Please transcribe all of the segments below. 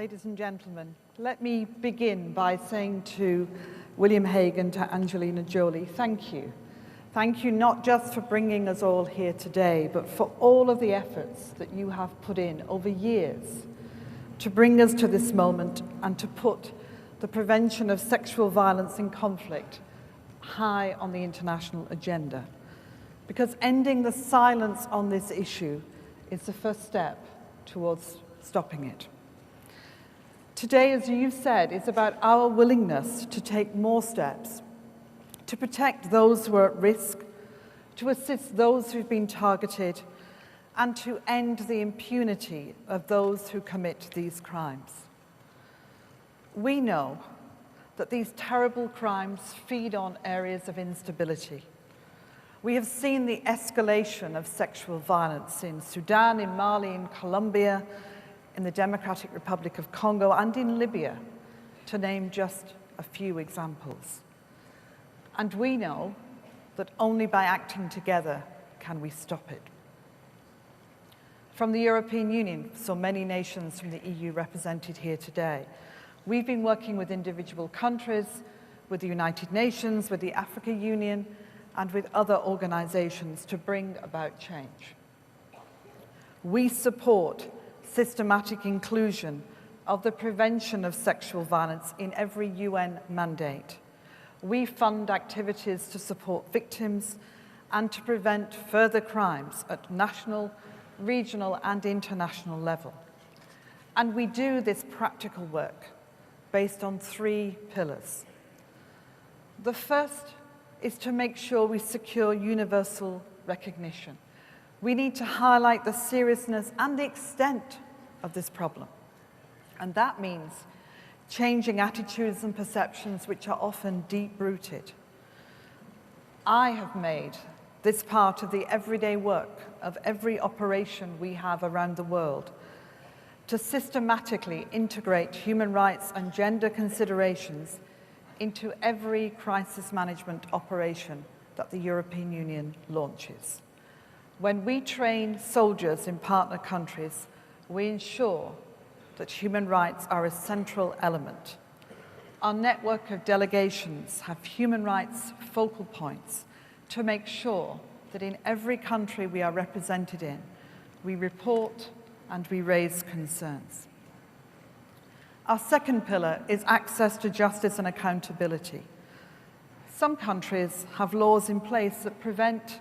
ladies and gentlemen, let me begin by saying to William Hague and to Angelina Jolie, thank you. Thank you not just for bringing us all here today, but for all of the efforts that you have put in over years to bring us to this moment and to put the prevention of sexual violence and conflict high on the international agenda. Because ending the silence on this issue is the first step towards stopping it. Today, as you said, is about our willingness to take more steps to protect those who are at risk, to assist those who've been targeted, and to end the impunity of those who commit these crimes. We know that these terrible crimes feed on areas of instability. We have seen the escalation of sexual violence in Sudan, in Mali, in Colombia, in the Democratic Republic of Congo, and in Libya, to name just a few examples. And we know that only by acting together can we stop it. From the European Union, so many nations from the EU represented here today, we've been working with individual countries, with the United Nations, with the African Union, and with other organizations to bring about change. We support systematic inclusion of the prevention of sexual violence in every UN mandate. We fund activities to support victims and to prevent further crimes at national, regional, and international level. And we do this practical work based on 3 pillars. The first is to make sure we secure universal recognition. We need to highlight the seriousness and the extent of this problem. And that means changing attitudes and perceptions which are often deep-rooted. I have made this part of the everyday work of every operation we have around the world to systematically integrate human rights and gender considerations into every crisis management operation that the European Union launches. When we train soldiers in partner countries, we ensure that human rights are a central element. Our network of delegations have human rights focal points to make sure that in every country we are represented in, we report and we raise concerns. Our second pillar is access to justice and accountability. Some countries have laws in place that prevent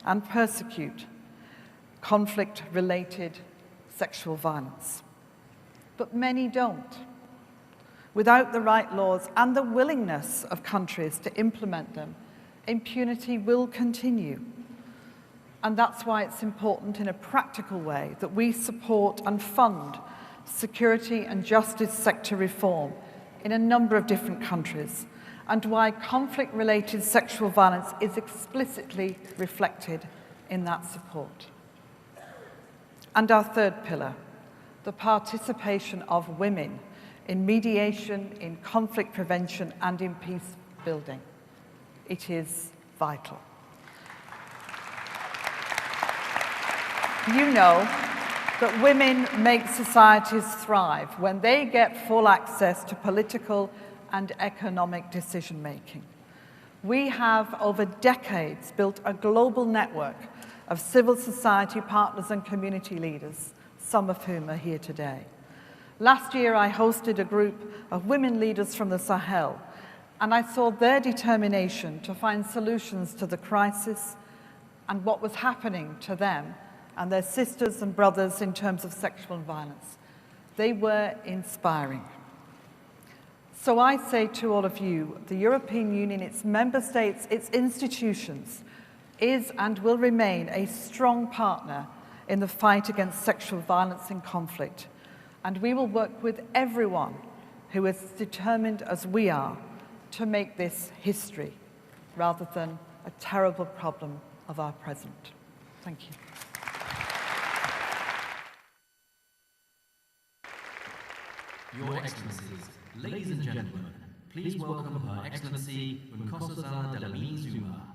and persecute conflict-related sexual violence, but many don't. Without the right laws and the willingness of countries to implement them, impunity will continue. And that's why it's important in a practical way that we support and fund security and justice sector reform in a number of different countries, and why conflict-related sexual violence is explicitly reflected in that support. And our third pillar, the participation of women in mediation, in conflict prevention, and in peace building. It is vital. You know that women make societies thrive when they get full access to political and economic decision-making. We have, over decades, built a global network of civil society partners and community leaders, some of whom are here today. Last year, I hosted a group of women leaders from the Sahel, and I saw their determination to find solutions to the crisis and what was happening to them and their sisters and brothers in terms of sexual violence. They were inspiring. So I say to all of you, the European Union, its member states, its institutions, is and will remain a strong partner in the fight against sexual violence and conflict. And we will work with everyone who is determined as we are to make this history rather than a terrible problem of our present. Thank you. Your Excellencies, ladies and gentlemen, please welcome Her Excellency Nkosazana Dlamini Zuma.